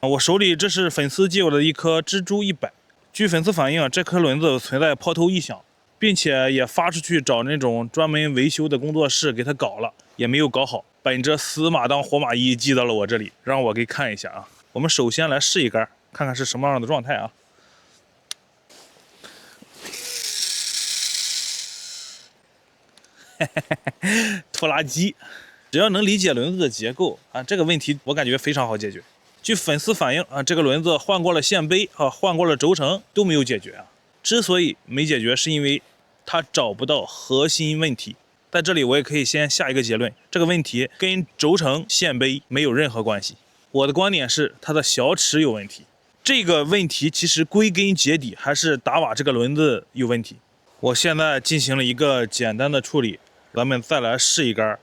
我手里这是粉丝借我的一颗蜘蛛100，据粉丝反映，这颗轮子存在抛头异响，并且也发出去找那种专门维修的工作室给他搞了，也没有搞好。本着死马当活马医寄到了我这里，让我给看一下啊。我们首先来试一杆，看看是什么样的状态啊。拖拉机，只要能理解轮子的结构啊，这个问题我感觉非常好解决。据粉丝反映啊，这个轮子换过了线杯啊，换过了轴承都没有解决啊。之所以没解决，是因为它找不到核心问题。在这里我也可以先下一个结论，这个问题跟轴承、线杯没有任何关系。我的观点是它的小齿有问题。这个问题其实归根结底还是达瓦这个轮子有问题。我现在进行了一个简单的处理，咱们再来试一杆，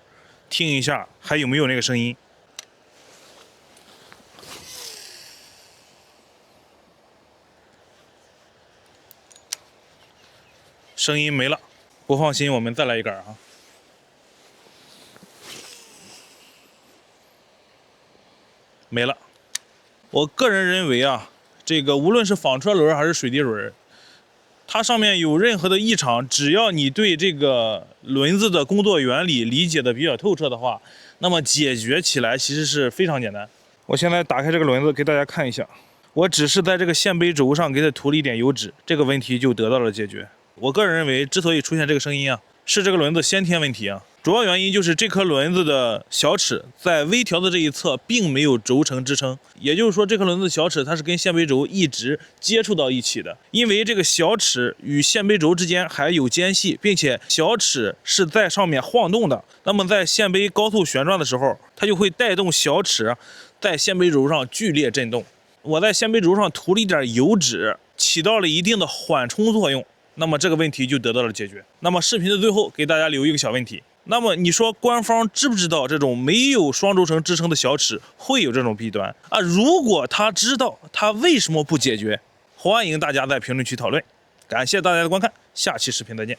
听一下还有没有那个声音。声音没了，不放心，我们再来一杆啊。没了。我个人认为啊，这个无论是纺车轮还是水滴轮，它上面有任何的异常，只要你对这个轮子的工作原理理解的比较透彻的话，那么解决起来其实是非常简单。我现在打开这个轮子给大家看一下，我只是在这个线杯轴上给它涂了一点油脂，这个问题就得到了解决。我个人认为，之所以出现这个声音啊，是这个轮子先天问题啊。主要原因就是这颗轮子的小齿在微调的这一侧并没有轴承支撑，也就是说这颗轮子小齿它是跟线杯轴一直接触到一起的。因为这个小齿与线杯轴之间还有间隙，并且小齿是在上面晃动的，那么在线杯高速旋转的时候，它就会带动小齿在线杯轴上剧烈震动。我在线杯轴上涂了一点油脂，起到了一定的缓冲作用，那么这个问题就得到了解决。那么视频的最后给大家留一个小问题，那么你说官方知不知道这种没有双轴承支撑的小齿会有这种弊端啊？如果他知道，他为什么不解决？欢迎大家在评论区讨论。感谢大家的观看，下期视频再见。